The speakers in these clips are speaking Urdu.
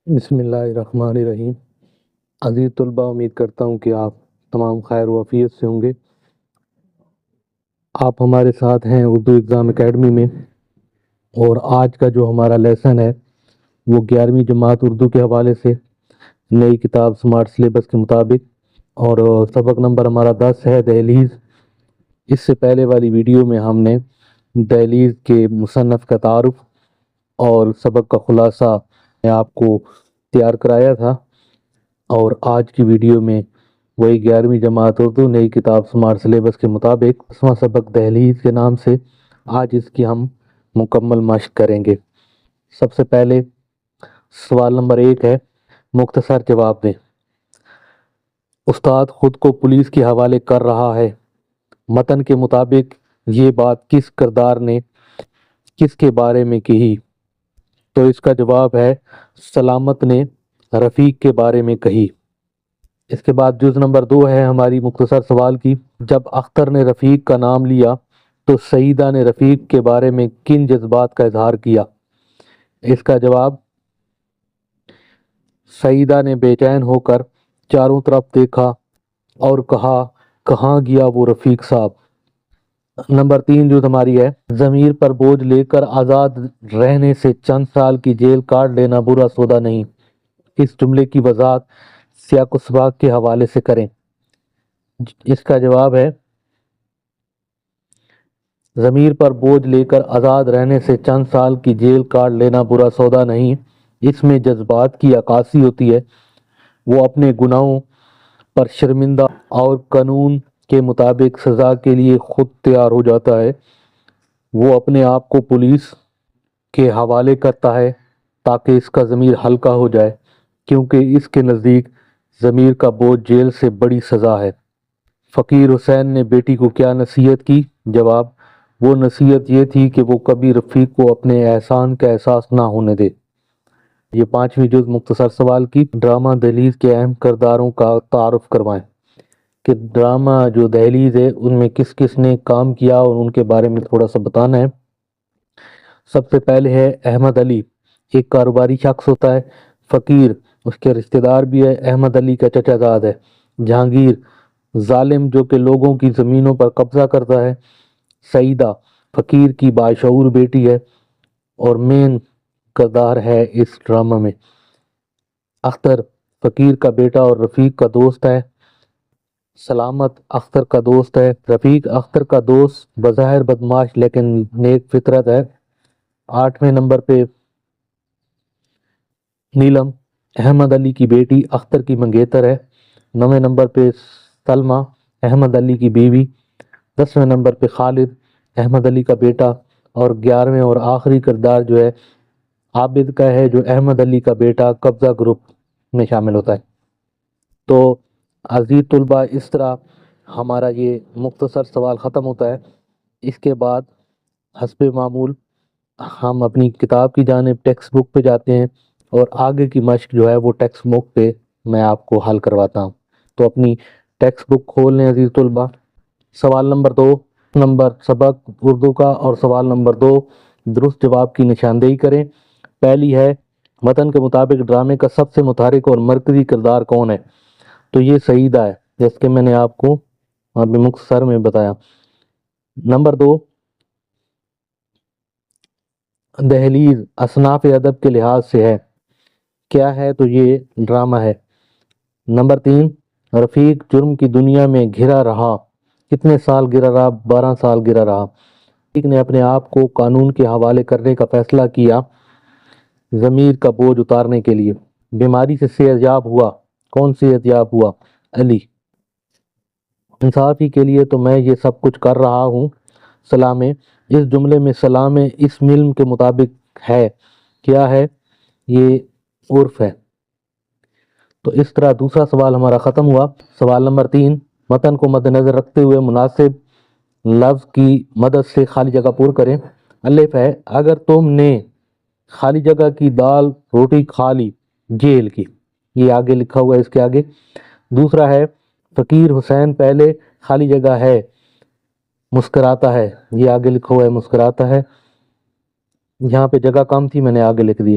بسم اللہ الرحمن الرحیم۔ عزیز طلبہ، امید کرتا ہوں کہ آپ تمام خیر و عافیت سے ہوں گے۔ آپ ہمارے ساتھ ہیں اردو ایگزام اکیڈمی میں، اور آج کا جو ہمارا لیسن ہے وہ 11ویں جماعت اردو کے حوالے سے نئی کتاب سمارٹ سلیبس کے مطابق، اور سبق نمبر ہمارا 10 ہے دہلیز۔ اس سے پہلے والی ویڈیو میں ہم نے دہلیز کے مصنف کا تعارف اور سبق کا خلاصہ میں آپ کو تیار کرایا تھا، اور آج کی ویڈیو میں وہی 11ویں جماعت اردو نئی کتاب سمارٹ سلیبس کے مطابق 10واں سبق دہلیز کے نام سے آج اس کی ہم مکمل مشق کریں گے۔ سب سے پہلے سوال نمبر 1 ہے، مختصر جواب دیں۔ استاد خود کو پولیس کے حوالے کر رہا ہے، متن کے مطابق یہ بات کس کردار نے کس کے بارے میں کہی؟ تو اس کا جواب ہے سلامت نے رفیق کے بارے میں کہی۔ اس کے بعد جز نمبر 2 ہے ہماری مختصر سوال کی، جب اختر نے رفیق کا نام لیا تو سعیدہ نے رفیق کے بارے میں کن جذبات کا اظہار کیا؟ اس کا جواب، سعیدہ نے بے چین ہو کر چاروں طرف دیکھا اور کہا کہاں گیا وہ رفیق صاحب۔ نمبر 3 جو ہماری ہے، ضمیر پر بوجھ لے کر آزاد رہنے سے چند سال کی جیل کاٹ لینا برا سودا نہیں۔ اس جملے کی وضاحت سیاق و سباق کے حوالے سے کریں۔ اس کا جواب ہے، ضمیر پر بوجھ لے کر آزاد رہنے سے چند سال کی جیل کاٹ لینا برا سودا نہیں۔ اس میں جذبات کی عکاسی ہوتی ہے، وہ اپنے گناہوں پر شرمندہ اور قانون کے مطابق سزا کے لیے خود تیار ہو جاتا ہے۔ وہ اپنے آپ کو پولیس کے حوالے کرتا ہے تاکہ اس کا ضمیر ہلکا ہو جائے، کیونکہ اس کے نزدیک ضمیر کا بوجھ جیل سے بڑی سزا ہے۔ فقیر حسین نے بیٹی کو کیا نصیحت کی؟ جواب، وہ نصیحت یہ تھی کہ وہ کبھی رفیق کو اپنے احسان کا احساس نہ ہونے دے۔ یہ 5ویں جز مختصر سوال کی، ڈرامہ دہلیز کے اہم کرداروں کا تعارف کروائیں۔ کہ ڈرامہ جو دہلیز ہے ان میں کس کس نے کام کیا اور ان کے بارے میں تھوڑا سا بتانا ہے۔ سب سے پہلے ہے احمد علی، ایک کاروباری شخص ہوتا ہے۔ فقیر اس کے رشتہ دار بھی ہے، احمد علی کا چچا زاد ہے۔ جہانگیر ظالم جو کہ لوگوں کی زمینوں پر قبضہ کرتا ہے۔ سعیدہ فقیر کی باشعور بیٹی ہے اور مین کردار ہے اس ڈرامہ میں۔ اختر فقیر کا بیٹا اور رفیق کا دوست ہے۔ سلامت اختر کا دوست ہے۔ رفیق اختر کا دوست بظاہر بدماش لیکن نیک فطرت ہے۔ 8ویں نمبر پہ نیلم احمد علی کی بیٹی اختر کی منگیتر ہے۔ 9ویں نمبر پہ سلمہ احمد علی کی بیوی۔ 10ویں نمبر پہ خالد احمد علی کا بیٹا، اور 11ویں اور آخری کردار جو ہے عابد کا ہے، جو احمد علی کا بیٹا قبضہ گروپ میں شامل ہوتا ہے۔ تو عزیز طلبہ، اس طرح ہمارا یہ مختصر سوال ختم ہوتا ہے۔ اس کے بعد حسب معمول ہم اپنی کتاب کی جانب ٹیکسٹ بک پہ جاتے ہیں، اور آگے کی مشق جو ہے وہ ٹیکسٹ بک پہ میں آپ کو حل کرواتا ہوں۔ تو اپنی ٹیکسٹ بک کھول لیں عزیز طلبہ۔ سوال نمبر 2 نمبر سبق اردو کا، اور سوال نمبر 2 درست جواب کی نشاندہی کریں۔ پہلی ہے، متن کے مطابق ڈرامے کا سب سے متحرک اور مرکزی کردار کون ہے؟ تو یہ سعیدہ ہے، جیسے کہ میں نے آپ کو ابھی مختصر میں بتایا۔ نمبر 2، دہلیز اصناف ادب کے لحاظ سے ہے، کیا ہے؟ تو یہ ڈرامہ ہے۔ نمبر 3، رفیق جرم کی دنیا میں گھرا رہا، کتنے سال گرا رہا؟ 12 سال گرا رہا۔ رفیق نے اپنے آپ کو قانون کے حوالے کرنے کا فیصلہ کیا ضمیر کا بوجھ اتارنے کے لیے۔ بیماری سے صحت یاب ہوا، کون صحت یاب ہوا؟ علی۔ انصافی کے لیے تو میں یہ سب کچھ کر رہا ہوں۔ سلام اس جملے میں سلام اس علم کے مطابق ہے، کیا ہے؟ یہ عرف ہے۔ تو اس طرح دوسرا سوال ہمارا ختم ہوا۔ سوال نمبر 3، متن کو مد نظر رکھتے ہوئے مناسب لفظ کی مدد سے خالی جگہ پر کریں۔ الف ہے، اگر تم نے خالی جگہ کی دال روٹی کھا لی جیل کی، یہ آگے لکھا ہوا ہے اس کے آگے۔ دوسرا ہے، فقیر حسین پہلے خالی جگہ ہے مسکراتا ہے، یہ آگے لکھا ہوا ہے مسکراتا ہے، یہاں پہ جگہ کم تھی میں نے آگے لکھ دی۔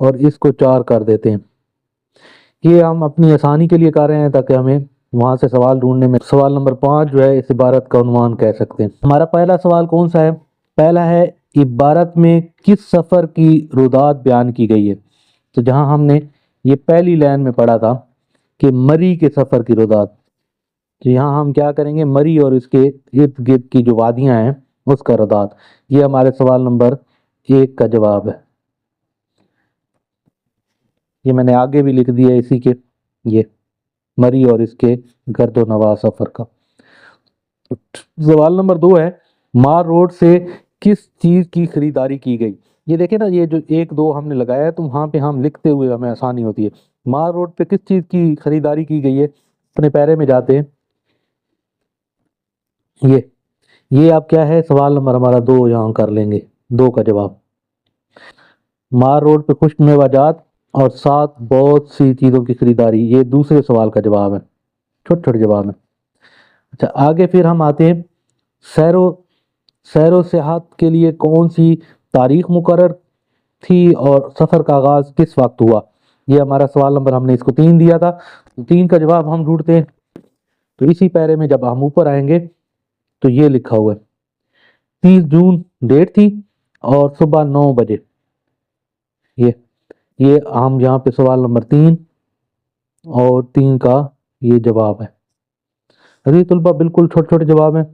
اور اس کو 4 کر دیتے ہیں. یہ ہم اپنی آسانی کے لیے کر رہے ہیں تاکہ ہمیں وہاں سے سوال ڈھونڈنے میں. سوال نمبر 5 جو ہے اس عبارت کا عنوان کہہ سکتے ہیں. ہمارا پہلا سوال کون سا ہے؟ پہلا ہے عبارت میں کس سفر کی رودات بیان کی گئی ہے. تو جہاں ہم نے یہ پہلی لائن میں پڑھا تھا کہ مری کے سفر کی رودات، تو یہاں ہم کیا کریں گے؟ مری اور اس کے ارد گرد کی جو وادیاں ہیں اس کا رودات. یہ ہمارے سوال نمبر 1 کا جواب ہے. یہ میں نے آگے بھی لکھ دیا اسی کے، یہ مری اور اس کے گرد و نواح سفر کا. سوال نمبر 2 ہے مار روڈ سے کس چیز کی خریداری کی گئی. یہ دیکھیں نا، یہ جو 1 2 ہم نے لگایا ہے تو وہاں پہ ہم لکھتے ہوئے ہمیں آسانی ہوتی ہے. مار روڈ پہ کس چیز کی خریداری کی گئی ہے؟ اپنے پیرے میں جاتے ہیں. یہ آپ کیا ہے؟ سوال نمبر ہمارا 2 یہاں کر لیں گے، 2 کا جواب. مار روڈ پہ خشک میوہ جات اور ساتھ بہت سی چیزوں کی خریداری، یہ دوسرے سوال کا جواب ہے. چھوٹے چھوٹے جواب ہیں. اچھا آگے پھر ہم آتے ہیں سیر و سیاحت کے لیے کون سی تاریخ مقرر تھی اور سفر کا آغاز کس وقت ہوا. یہ ہمارا سوال نمبر، ہم نے اس کو 3 دیا تھا. 3 کا جواب ہم ڈھونڈتے ہیں. تو اسی پیرے میں جب ہم اوپر آئیں گے تو یہ لکھا ہوا ہے 30 جون ڈیٹ تھی اور صبح 9 بجے. یہ ہم یہاں پہ سوال نمبر 3 اور 3 کا یہ جواب ہے. عزیز طلبہ بالکل چھوٹے چھوٹے جواب ہیں.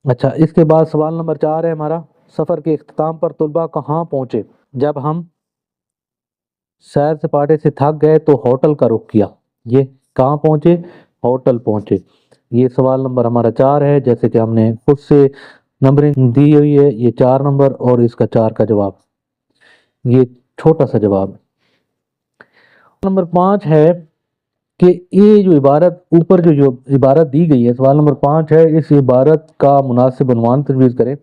اچھا اس کے بعد سوال نمبر 4 ہے ہمارا، سفر کے اختتام پر طلبہ کہاں پہنچے؟ جب ہم سیر سپاٹے سے تھک گئے تو ہوٹل کا رخ کیا. یہ کہاں پہنچے؟ ہوٹل پہنچے. یہ سوال نمبر ہمارا 4 ہے، جیسے کہ ہم نے خود سے نمبرنگ دی ہوئی ہے. یہ 4 نمبر اور اس کا 4 کا جواب، یہ چھوٹا سا جواب. نمبر 5 ہے کہ یہ جو عبارت اوپر جو عبارت دی گئی ہے، سوال نمبر 5 ہے اس عبارت کا مناسب عنوان تجویز کریں.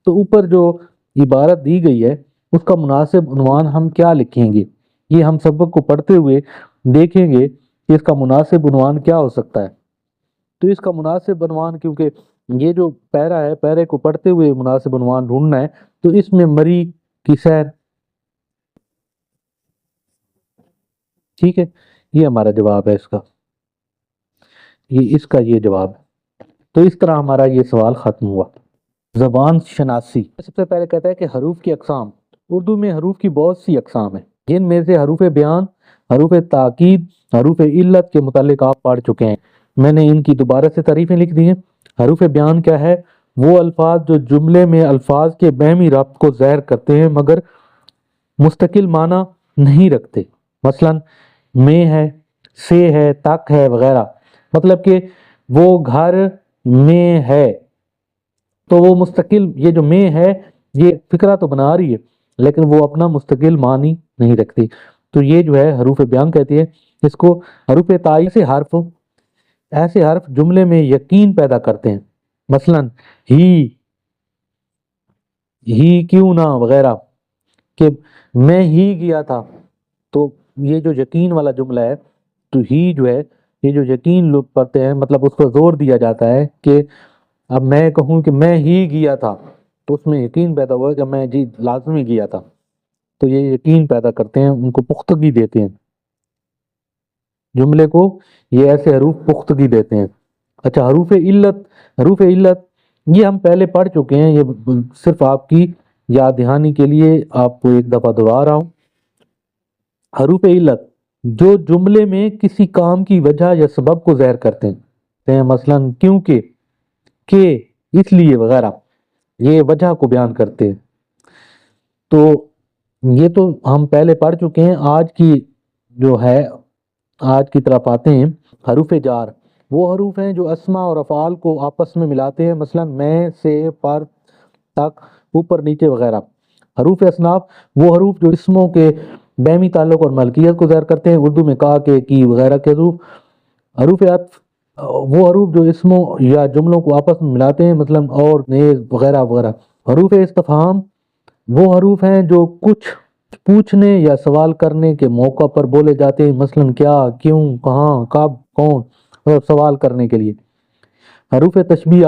تو اوپر جو عبارت دی گئی ہے اس کا مناسب عنوان ہم کیا لکھیں گے؟ یہ ہم سبق کو پڑھتے ہوئے دیکھیں گے کہ اس کا مناسب عنوان کیا ہو سکتا ہے. تو اس کا مناسب عنوان، کیونکہ یہ جو پیرا ہے، پیرے کو پڑھتے ہوئے مناسب عنوان ڈھونڈنا ہے، تو اس میں مری کی سیر، ٹھیک ہے، یہ ہمارا جواب ہے. اس کا یہ جواب ہے. تو اس طرح ہمارا یہ سوال ختم ہوا. زبان شناسی. سب سے پہلے کہتا ہے کہ حروف کی اقسام. اردو میں حروف کی بہت سی اقسام ہیں، جن میں سے حروف بیان، حروف تاکید، حروف علت کے متعلق آپ پڑھ چکے ہیں. میں نے ان کی دوبارہ سے تعریفیں لکھ دی ہیں. حروف بیان کیا ہے؟ وہ الفاظ جو جملے میں الفاظ کے بہمی ربط کو ظاہر کرتے ہیں مگر مستقل معنی نہیں رکھتے. مثلا میں ہے، سے ہے، تک ہے وغیرہ. مطلب کہ وہ گھر میں ہے، تو وہ مستقل، یہ جو میں ہے یہ فکرہ تو بنا رہی ہے لیکن وہ اپنا مستقل معنی نہیں رکھتی. تو یہ جو ہے حروف بیان کہتی ہے. اس کو حروف تائید سے ایسے حرف جملے میں یقین پیدا کرتے ہیں. مثلا ہی کیوں نہ وغیرہ، کہ میں ہی گیا تھا. تو یہ جو یقین والا جملہ ہے، تو ہی جو ہے یہ جو یقین لوگ پڑھتے ہیں، مطلب اس پر زور دیا جاتا ہے کہ اب میں کہوں کہ میں ہی گیا تھا تو اس میں یقین پیدا ہوا کہ میں جی لازمی گیا تھا. تو یہ یقین پیدا کرتے ہیں، ان کو پختگی دیتے ہیں جملے کو. یہ ایسے حروف پختگی دیتے ہیں. اچھا حروف علت یہ ہم پہلے پڑھ چکے ہیں. یہ صرف آپ کی یاد دہانی کے لیے آپ کو ایک دفعہ دہرا رہا ہوں. حروف علت جو جملے میں کسی کام کی وجہ یا سبب کو ظاہر کرتے ہیں. مثلا کیونکہ، کہ، اس لیے وغیرہ، یہ وجہ کو بیان کرتے ہیں. تو یہ تو ہم پہلے پڑھ چکے ہیں. آج کی جو ہے، آج کی طرف آتے ہیں. حروف جار وہ حروف ہیں جو اسماء اور افعال کو آپس میں ملاتے ہیں. مثلا میں، سے، پر، تک، اوپر نیچے وغیرہ. حروف اصناف وہ حروف جو اسموں کے بہمی تعلق اور ملکیت کو ظاہر کرتے ہیں. اردو میں کا، کے، کی وغیرہ کے حروف. حروف عطف وہ حروف جو اسموں یا جملوں کو آپس میں ملاتے ہیں. مثلا اور، نیز وغیرہ وغیرہ. حروف استفہام وہ حروف ہیں جو کچھ پوچھنے یا سوال کرنے کے موقع پر بولے جاتے ہیں. مثلا کیا، کیوں، کہاں، کب، کون، اور سوال کرنے کے لیے. حروف تشبیہ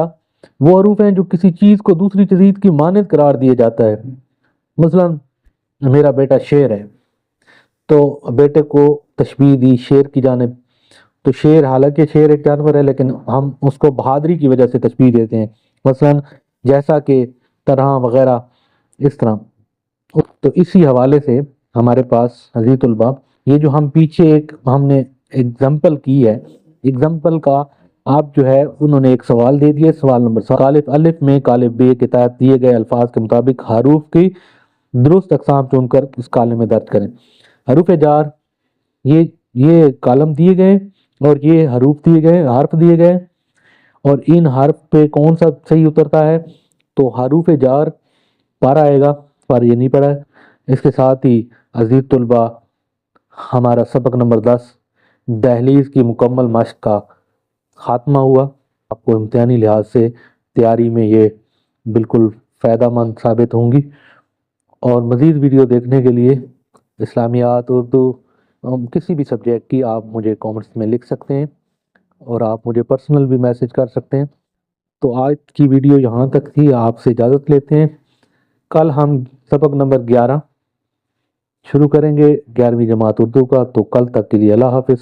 وہ حروف ہیں جو کسی چیز کو دوسری چیز کی مانند قرار دیے جاتا ہے. مثلا میرا بیٹا شیر ہے، تو بیٹے کو تشبیہ دی شیر کی جانب. تو شیر، حالانکہ شیر ایک جانور ہے لیکن ہم اس کو بہادری کی وجہ سے تشبیہ دیتے ہیں، مثلا جیسا کہ طرح وغیرہ اس طرح. تو اسی حوالے سے ہمارے پاس عزیز طلباء، یہ جو ہم پیچھے ہم نے ایگزامپل کی ہے، ایگزامپل کا آپ جو ہے انہوں نے ایک سوال دے دیا. سوال نمبر 7، کالف الف میں کالف بے کے تحت دیے گئے الفاظ کے مطابق حروف کی درست اقسام چن کر اس کالم میں درج کریں. حروف جار، یہ کالم دیے گئے اور یہ حروف دیے گئے، حرف دیے گئے، اور ان حرف پہ کون سا صحیح اترتا ہے؟ تو حروف جار پارا آئے گا، پر یہ نہیں پڑا ہے. اس کے ساتھ ہی عزیز طلباء، ہمارا سبق نمبر 10 دہلیز کی مکمل مشق کا خاتمہ ہوا. آپ کو امتحانی لحاظ سے تیاری میں یہ بالکل فائدہ مند ثابت ہوں گی. اور مزید ویڈیو دیکھنے کے لیے اسلامیات، اردو، کسی بھی سبجیکٹ کی آپ مجھے کامنٹس میں لکھ سکتے ہیں، اور آپ مجھے پرسنل بھی میسج کر سکتے ہیں. تو آج کی ویڈیو یہاں تک تھی، آپ سے اجازت لیتے ہیں. کل ہم سبق نمبر 11 شروع کریں گے، 11ویں جماعت اردو کا. تو کل تک کے لیے اللہ حافظ.